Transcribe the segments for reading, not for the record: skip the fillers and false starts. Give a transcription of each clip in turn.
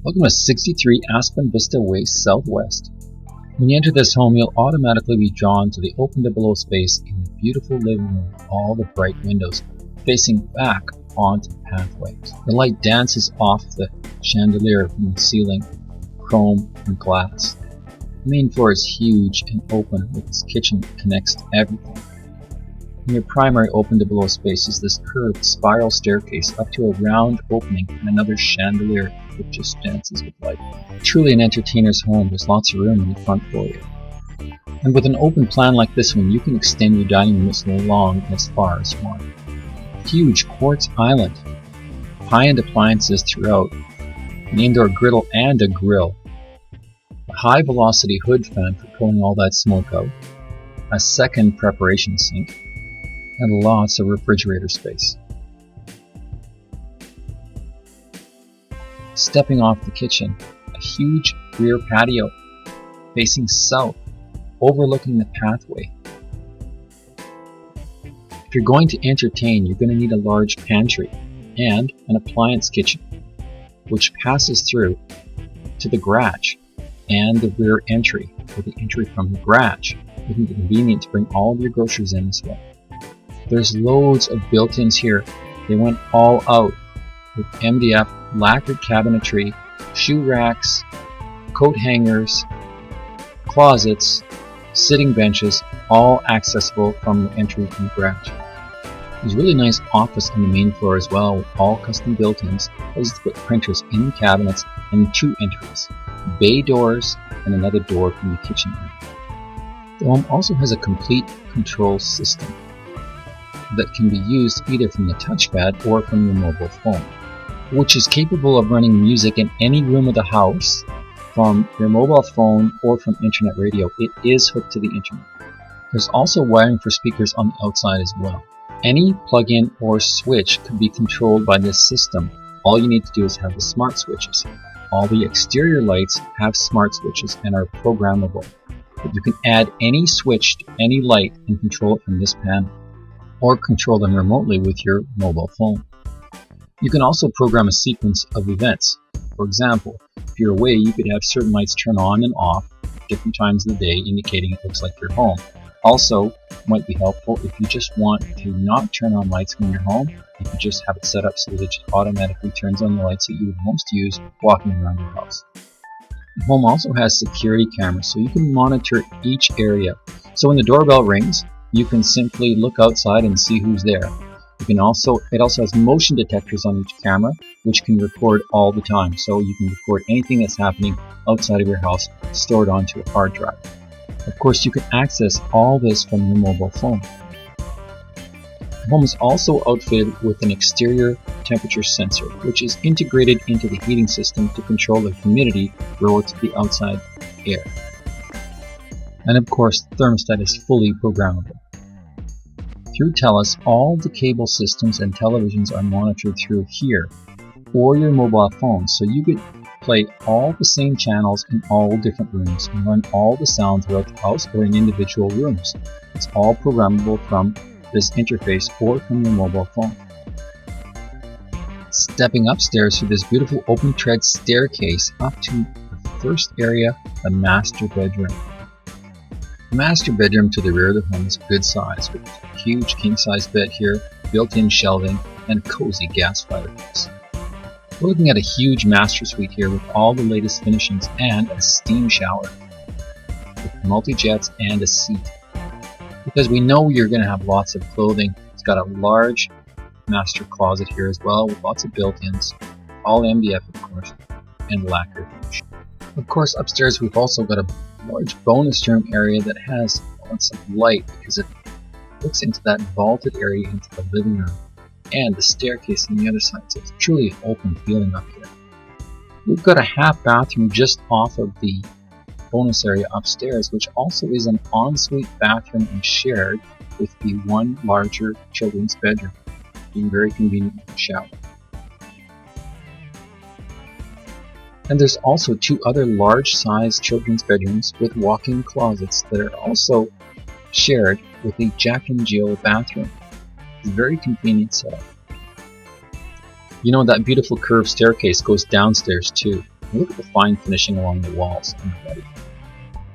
Welcome to 63 Aspen Vista Way Southwest. When you enter this home, you'll automatically be drawn to the open to below space in the beautiful living room with all the bright windows facing back onto the pathway. The light dances off the chandelier from the ceiling, chrome and glass. The main floor is huge and open with its kitchen that connects to everything. In your primary open to below space is this curved spiral staircase up to a round opening and another chandelier that just dances with light. Truly an entertainer's home. There's lots of room in the front for you. And with an open plan like this one, you can extend your dining room as long as far as you want. Huge quartz island, high-end appliances throughout, an indoor griddle and a grill, a high-velocity hood fan for pulling all that smoke out, a second preparation sink, and lots of refrigerator space. Stepping off the kitchen, a huge rear patio facing south, overlooking the pathway. If you're going to entertain, you're going to need a large pantry and an appliance kitchen, which passes through to the garage and the rear entry, or the entry from the garage, making it convenient to bring all of your groceries in this way. There's loads of built-ins here. They went all out with MDF, lacquered cabinetry, shoe racks, coat hangers, closets, sitting benches, all accessible from the entry from the garage. There's a really nice office on the main floor as well, with all custom built-ins, places to put printers in cabinets, and two entries, bay doors and another door from the kitchen area. The home also has a complete control system that can be used either from the touchpad or from your mobile phone, which is capable of running music in any room of the house from your mobile phone or from internet radio. It is hooked to the internet. There's also wiring for speakers on the outside as well. Any plug-in or switch can be controlled by this system. All you need to do is have the smart switches. All the exterior lights have smart switches and are programmable. But you can add any switch to any light and control it from this panel, or control them remotely with your mobile phone. You can also program a sequence of events. For example, if you're away, you could have certain lights turn on and off at different times of the day, indicating it looks like you're home. Also, it might be helpful if you just want to not turn on lights when you're home. You can just have it set up so that it just automatically turns on the lights that you would most use walking around your house. The home also has security cameras, so you can monitor each area. So when the doorbell rings, you can simply look outside and see who's there. It also has motion detectors on each camera, which can record all the time. So you can record anything that's happening outside of your house, stored onto a hard drive. Of course, you can access all this from your mobile phone. The home is also outfitted with an exterior temperature sensor, which is integrated into the heating system to control the humidity relative to the outside air. And of course, the thermostat is fully programmable. Through TELUS, all the cable systems and televisions are monitored through here or your mobile phone, so you could play all the same channels in all different rooms and run all the sound throughout the house or in individual rooms. It's all programmable from this interface or from your mobile phone. Stepping upstairs through this beautiful open tread staircase up to the first area, the master bedroom. The master bedroom to the rear of the home is good size, with a huge king-size bed here, built-in shelving, and a cozy gas fireplace. We're looking at a huge master suite here with all the latest finishings and a steam shower, with multi-jets and a seat. Because we know you're going to have lots of clothing, it's got a large master closet here as well, with lots of built-ins, all MDF of course, and lacquer finish. Of course, upstairs we've also got a large bonus room area that has lots of light because it looks into that vaulted area into the living room and the staircase on the other side, so it's truly an open feeling up here. We've got a half bathroom just off of the bonus area upstairs, which also is an ensuite bathroom and shared with the one larger children's bedroom, being very convenient to shower. And there's also two other large-sized children's bedrooms with walk-in closets that are also shared with a Jack and Jill bathroom. It's a very convenient setup. You know, that beautiful curved staircase goes downstairs too. And look at the fine finishing along the walls on the ready.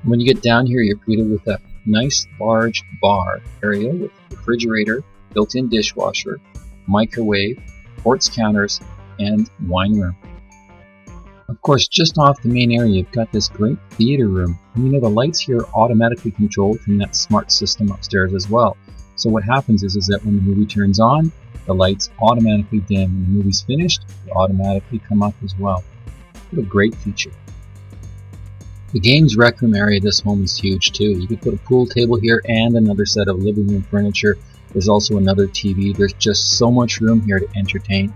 When you get down here, you're greeted with a nice large bar area with refrigerator, built-in dishwasher, microwave, quartz counters, and wine room. Of course, just off the main area, you've got this great theater room. And you know, the lights here are automatically controlled from that smart system upstairs as well. So what happens is that when the movie turns on, the lights automatically dim. When the movie's finished, they automatically come up as well. What a great feature. The games rec room area of this home is huge too. You could put a pool table here and another set of living room furniture. There's also another TV. There's just so much room here to entertain.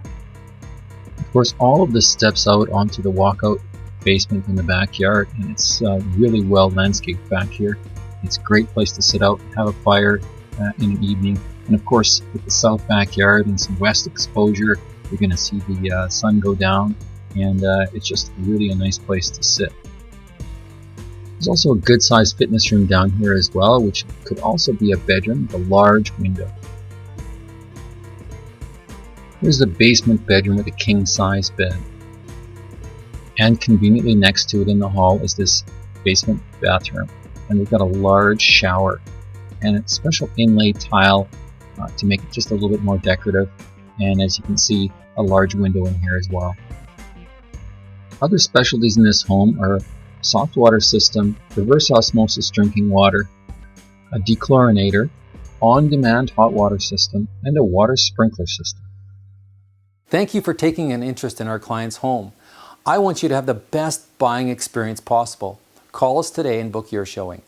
Of course, all of this steps out onto the walkout basement in the backyard, and it's really well landscaped back here. It's a great place to sit out and have a fire in the evening. And of course, with the south backyard and some west exposure, you're going to see the sun go down, and it's just really a nice place to sit. There's also a good-sized fitness room down here as well, which could also be a bedroom with a large window. Here's the basement bedroom with a king-size bed. And conveniently next to it in the hall is this basement bathroom. And we've got a large shower and a special inlay tile to make it just a little bit more decorative. And as you can see, a large window in here as well. Other specialties in this home are soft water system, reverse osmosis drinking water, a dechlorinator, on-demand hot water system, and a water sprinkler system. Thank you for taking an interest in our client's home. I want you to have the best buying experience possible. Call us today and book your showing.